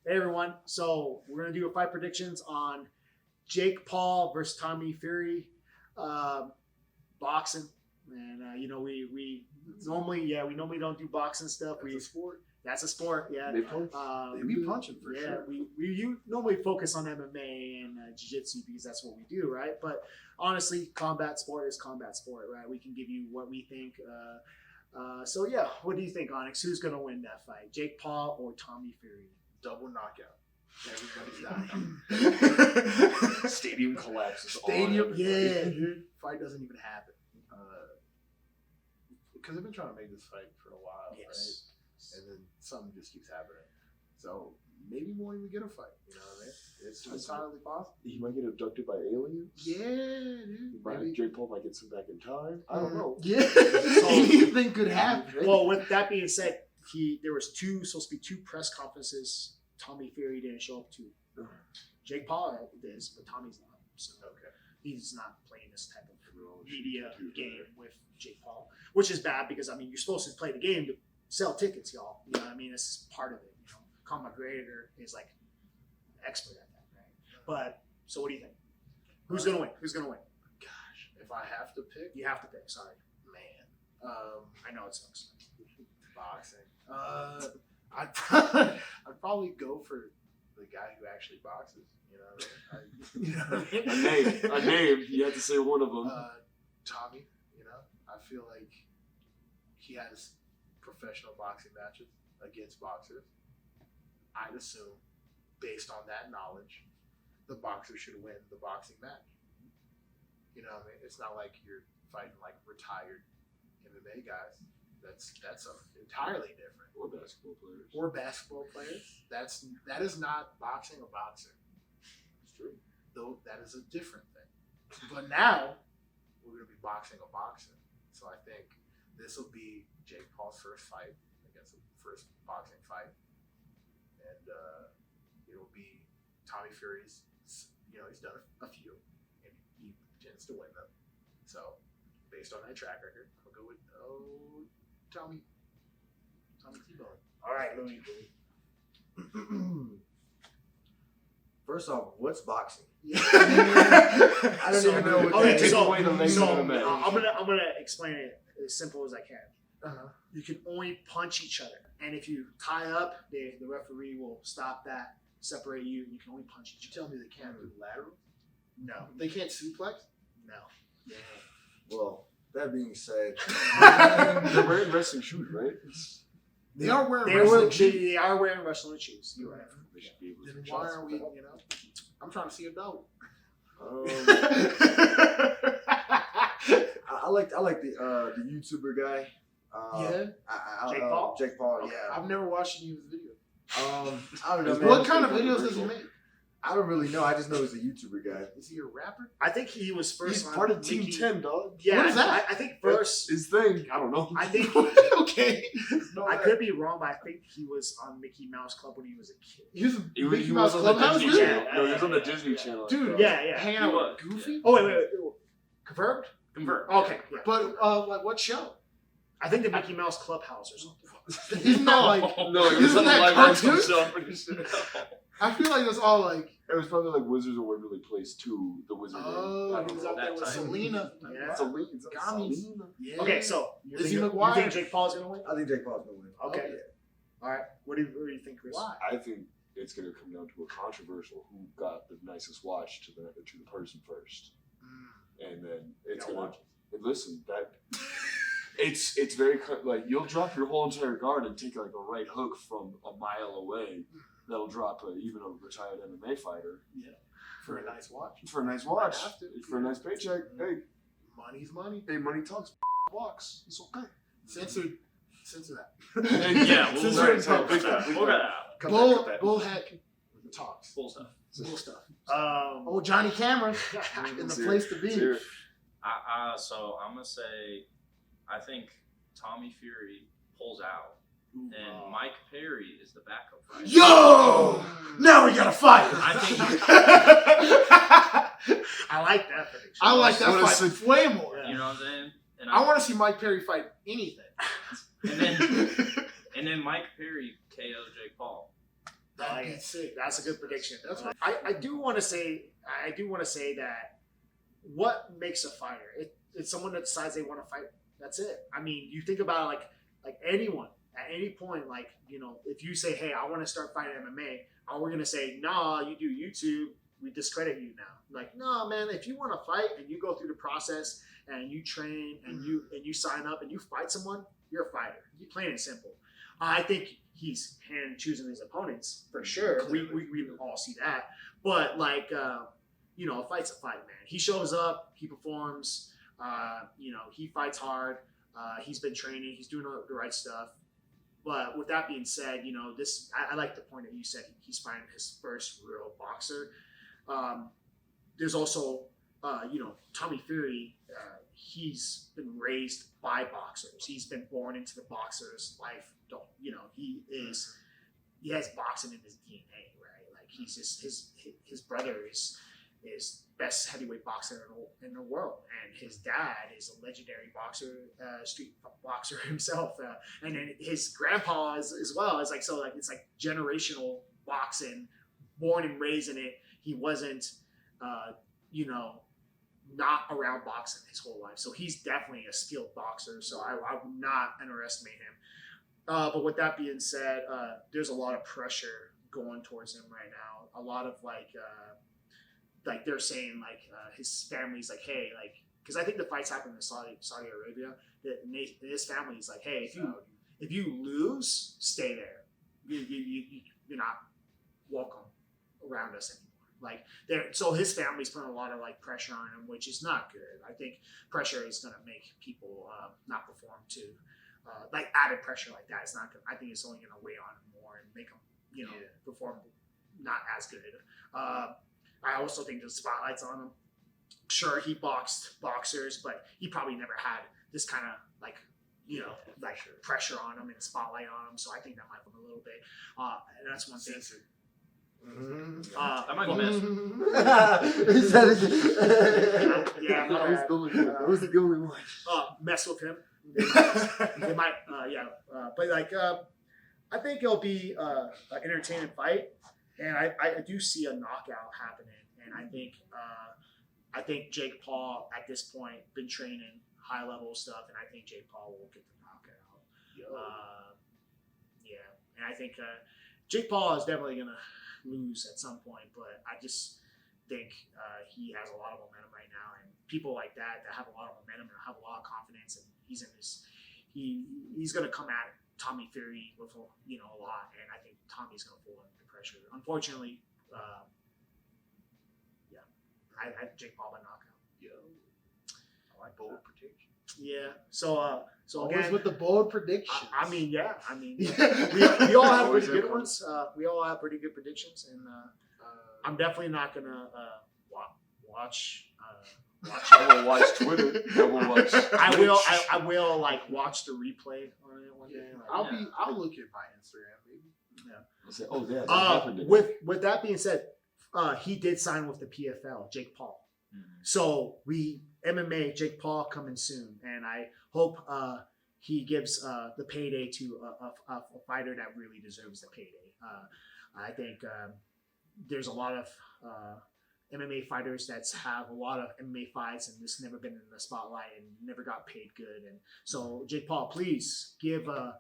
Hey everyone, so we're gonna do a fight predictions on Jake Paul versus Tommy Fury, boxing, and we normally don't do boxing stuff. That's a sport. That's a sport, yeah. They punch. They be punching for sure. We normally focus on MMA and jiu-jitsu because that's what we do, right? But honestly, combat sport is combat sport, right? We can give you what we think. So yeah, what do you think, Onyx? Who's gonna win that fight, Jake Paul or Tommy Fury? Double knockout. Everybody's dying. Stadium collapses. Stadium, yeah, dude. Fight doesn't even happen. Because they've been trying to make this fight for a while, yes. Right? And then something just keeps happening. So maybe we won't even get a fight. You know what I mean? It's entirely possible. He might get abducted by aliens. Yeah, dude. Maybe Jake Paul might get sent back in time. I don't know. Yeah, anything could happen. Well, with that being said, there was supposed to be two press conferences. Tommy Fury didn't show up to. Jake Paul is, but Tommy's not. So he's not playing this type of media game with Jake Paul, which is bad because you're supposed to play the game to sell tickets, y'all. You know what I mean? It's part of it. You know, Conor McGregor is like expert at that, right? But so, what do you think? Who's gonna win? Who's gonna win? Gosh, if I have to pick, you have to pick. Sorry, man. I know it sucks. Boxing. I'd probably go for the guy who actually boxes. You know what I mean? A name. You have to say one of them. Tommy. You know, I feel like he has professional boxing matches against boxers. I'd assume, based on that knowledge, the boxer should win the boxing match. You know what I mean? It's not like you're fighting like retired MMA guys. That's entirely different. Or basketball players. That is not boxing a boxer. It's true. Though that is a different thing. But now we're gonna be boxing a boxer. So I think this will be Jake Paul's first fight against the first boxing fight. And it'll be Tommy Fury's, he's done a few and he tends to win them. So based on that track record, I'll go with Tommy T-Bone. All right, Louis. First off, what's boxing? I don't even know what that is. I'm gonna explain it as simple as I can. Uh-huh. You can only punch each other, and if you tie up, the referee will stop that, separate you, and you can only punch each You other. tell me they can't do lateral? No, They can't suplex? no. Well, that being said, They're wearing wrestling shoes, right? They are wearing They wrestling shoes. are wearing wrestling shoes. You're right. They should be able to Then do why shots. are we, I'm trying to see a double. I like the YouTuber guy. Jake Paul? Jake Paul, Okay. yeah. I've never watched any of his videos. I don't know, man. What kind of videos does he make? I don't really know. I just know he's a YouTuber guy. Is he a rapper? I think he was first. He's on part of Team Mickey- 10, dog. Yeah, What is that? I think first. His thing. I don't know. I think Okay. I could be wrong, but I think he was on Mickey Mouse Club when he was a kid. He was He was, Mickey he Mouse was on the Clubhouse, Disney really? Channel. No, he was on the Yeah. Disney Channel. Dude, Yeah. hanging He out was. with Goofy? Oh wait. Confirmed? Convert. Okay. Yeah. But like what show? I think the Mickey Mouse Clubhouse or something. Isn't that like No, he was Isn't on the that live cartoon? action show. I'm pretty sure. I feel like that's all like It was probably like Wizards of Waverly Place 2, the Wizard. oh, he was out there with That type. Selena. Yeah. It's a lead. It's Gummies. Yeah. Okay, so Lizzie you McGuire. think Jake Paul's gonna win? I think Jake Paul's gonna win. Okay. All right. What do you think, Chris? Why? I think it's going to come down to a controversial who got the nicest watch to the person first, and then it's Yeah, going watch. to listen that. It's very like you'll drop your whole entire guard and take like a right hook from a mile away. That'll drop even a retired MMA fighter For a nice watch. for a nice watch, Might have to. for a nice paycheck. Hey, Money's money. money talks. Walks. It's okay. Censor that. Yeah, we'll Censor it. Big time. We'll cut that out. Bullhead talks. Full stuff. Bull stuff. Um, Oh, Johnny Cameron in the place to be. So I'm gonna say, I think Tommy Fury pulls out, and Mike Perry is the backup fighter. Yo! Now we gotta fight. I think I like that prediction. I like that What fight is way more. you know what I'm saying. And I want to see Mike Perry fight anything. and then Mike Perry KO Jake Paul. That'd yeah. be sick. That's a good prediction. That's what I do want to say that what makes a fighter? It's someone that decides they want to fight. That's it. I mean, you think about it like anyone at any point, like, you know, if you say, hey, I want to start fighting MMA, are we gonna say, nah, you do YouTube, we discredit you now? Like, no, man, if you want to fight and you go through the process and you train and you sign up and you fight someone, you're a fighter. Plain and simple. I think he's hand choosing his opponents for sure. We all see that. But like, you know, a fight's a fight, man. He shows up, he performs. You know, he fights hard. He's been training. He's doing the right stuff. But with that being said, you know, I like the point that you said he's fighting his first real boxer. There's also, you know, Tommy Fury. He's been raised by boxers. He's been born into the boxer's life. You know, he has boxing in his DNA, right? Like he's just his brother is best heavyweight boxer in the world, and his dad is a legendary boxer, street boxer himself, and then his grandpa is as well. It's like it's like generational boxing, born and raised in it. He wasn't, you know, not around boxing his whole life, so he's definitely a skilled boxer. So I would not underestimate him. But with that being said, there's a lot of pressure going towards him right now. A lot of like they're saying like his family's like, hey, like, because I think the fights happen in Saudi Arabia. That his family's like, hey, if you lose, stay there. You're not welcome around us anymore. Like so his family's putting a lot of like pressure on him, which is not good. I think pressure is going to make people not perform too. Like added pressure like that, it's not good. I think it's only going to weigh on him more and make him, you know, perform not as good. I also think the spotlight's on him. Sure, he boxed boxers, but he probably never had this kind of like, you know, like pressure on him and spotlight on him. So I think that might come a little bit. And that's one thing. That might be messed. He said it. Yeah, I was the only one. Mess with him. They might, but like, I think it'll be an entertaining fight, and I do see a knockout happening, and I think Jake Paul at this point been training high level stuff, and I think Jake Paul will get the knockout. And I think Jake Paul is definitely gonna lose at some point, but I just think he has a lot of momentum right now, and people like that have a lot of momentum and have a lot of confidence, and he's going to come at Tommy Fury with a lot, and I think Tommy's going to pull under the pressure. Unfortunately, I Jake Paul by knockout. I like bold predictions. Yeah. So Always again, with the bold predictions. I mean, we all have Always pretty good have ones. We all have pretty good predictions, and I'm definitely not gonna watch. I will watch Twitter. I will watch. I will like watch the replay on it one day. Like, I'll look at my Instagram, maybe. I'll say, oh yeah, that happened. With that being said, he did sign with the PFL, Jake Paul. Mhm. So MMA Jake Paul coming soon, and I hope he gives the payday to a fighter that really deserves the payday. I think there's a lot of MMA fighters that have a lot of MMA fights and just never been in the spotlight and never got paid good. And so Jake Paul, please give a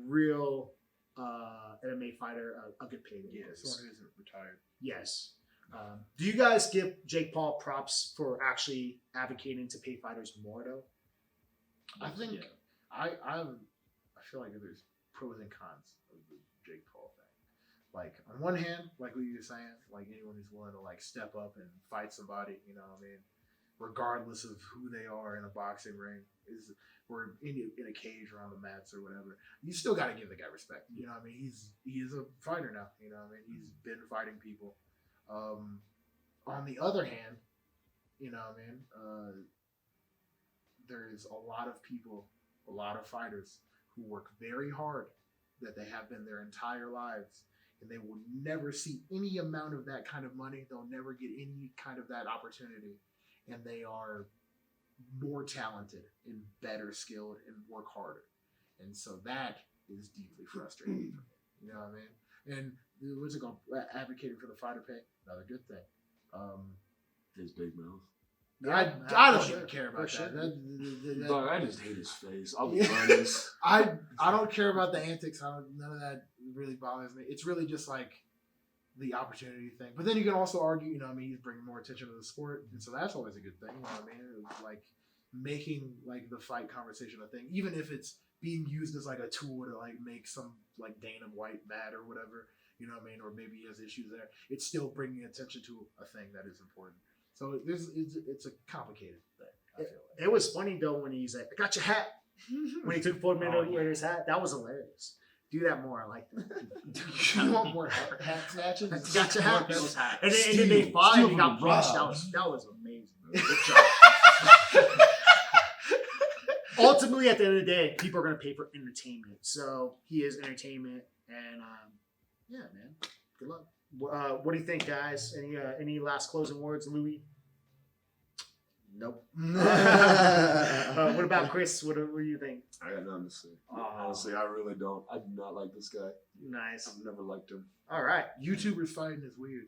real MMA fighter a good payday. Yeah, someone who isn't retired. Yes. Do you guys give Jake Paul props for actually advocating to pay fighters more though? I think Yeah. I feel like there's pros and cons of the Jake Paul thing. Like on one hand, like what you were saying, like anyone who's willing to like step up and fight somebody, you know what I mean, regardless of who they are in a boxing ring, or in a cage or on the mats or whatever, you still got to give the guy respect. You know what I mean? He is a fighter now. You know what I mean? He's been fighting people. On the other hand, you know what I mean? There's a lot of people, a lot of fighters who work very hard, that they have been their entire lives, and they will never see any amount of that kind of money. They'll never get any kind of that opportunity, and they are more talented and better skilled and work harder. And so that is deeply frustrating for me. You know what I mean? And what's it called? Advocating for the fighter pay, another good thing. His big mouth. I don't even care about that. Dog, I just hate his face. I'll be honest. I don't care about the antics. None of that really bothers me. It's really just like the opportunity thing. But then you can also argue, you know, I mean, he's bringing more attention to the sport, and so that's always a good thing. You know what I mean? Like making like the fight conversation a thing, even if it's being used as like a tool to like make some like Dana White mad or whatever. You know what I mean? Or maybe he has issues there. It's still bringing attention to a thing that is important. So it's a complicated thing. I feel like. It was funny though when he's like, "I got your hat." When he took 4 minutes to wear his hat, that was hilarious. Do that more. I like that. You want more hat snatches? Got your hat. People's hats. And then they fought and he got Steal punched. from That was amazing. Good job. Ultimately, at the end of the day, people are going to pay for entertainment. So he is entertainment, and yeah, man, good luck. What do you think, guys? Any last closing words, Louis? Nope. What about Kris? What do you think? I got nothing to say. Honestly, I really don't. I do not like this guy. Nice. I've never liked him. All right. YouTubers fighting is weird.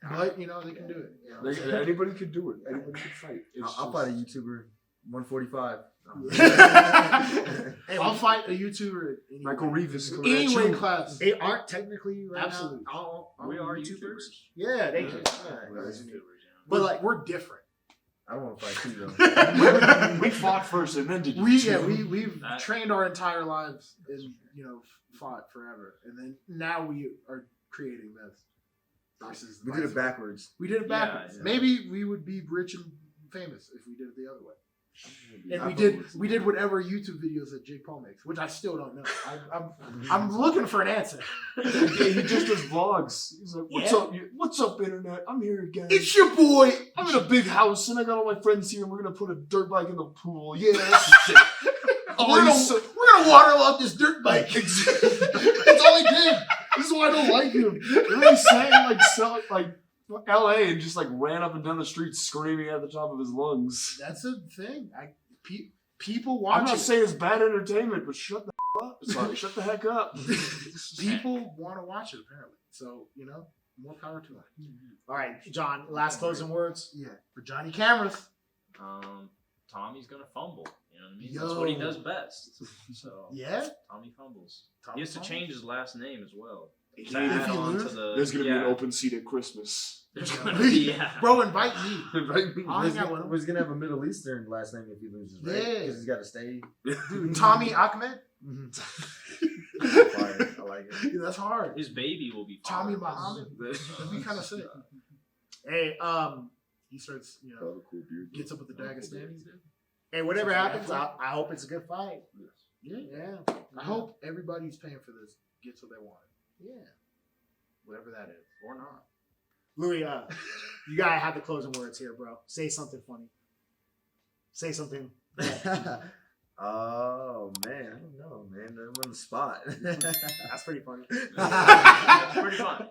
But, you know, they can do it. You know? Anybody could do it. Anybody could fight. I'll fight a YouTuber. 145. Hey, I'll fight a YouTuber. Michael Reeves. Any weight class. They aren't technically right Absolutely. now. All We are YouTubers. YouTubers. Yeah, they Yeah. can. We're Yeah. YouTubers, yeah. But like, we're different. I don't want to fight you though. We fought first and then did you? We've That- trained our entire lives and, you know, fought forever. And then now we are creating this. Versus We did it backwards. We did it Yeah, backwards. yeah. Maybe we would be rich and famous if we did it the other way. And I we did whatever YouTube videos that Jake Paul makes, which I still don't know. I'm looking for an answer. He just does vlogs. He's like, "What's Yeah. up? What's up, internet? I'm here again. It's your boy. I'm in a big house and I got all my friends here and we're gonna put a dirt bike in the pool. Yeah, that's the shit. We're gonna waterlog this dirt bike. That's all he did. This is why I don't like him. Really saying like LA and just like ran up and down the street screaming at the top of his lungs. That's a thing. People watch I'm not it. saying it's bad entertainment, but shut the up. Sorry, shut the heck up. People want to watch it apparently. So you know, more power to it. all right, John. Last closing words. Yeah, for Johnny Cameras. Tommy's gonna fumble. You know what I mean? That's what he does best. So Yeah, Tommy fumbles. Tommy He has to fumbles? change his last name as well. If To add he on to loses? the, There's gonna be an yeah, open seat at Christmas. There's gonna be, yeah. Bro, invite me. Right? I'll hang out with him. We're gonna have a Middle Eastern last name if he loses, right? Yeah. Because he's got to stay. Dude, Tommy Ahmed. Fire. I like it. Yeah, that's hard. His baby will be Tommy following Muhammad. this. That'd be kind of sick. Hey, He starts, you Oh, know, cool beard. gets up with the Dagestanis. hey, whatever Such an happens, athlete. I hope it's a good fight. Yeah. Yeah. I hope everybody's paying for this gets what they want. Yeah. Whatever that is. Or not. Louis, you gotta have the closing words here, bro. Say something funny. Say something. Oh man, I don't know, man. I'm on the spot. That's pretty funny. Pretty fun.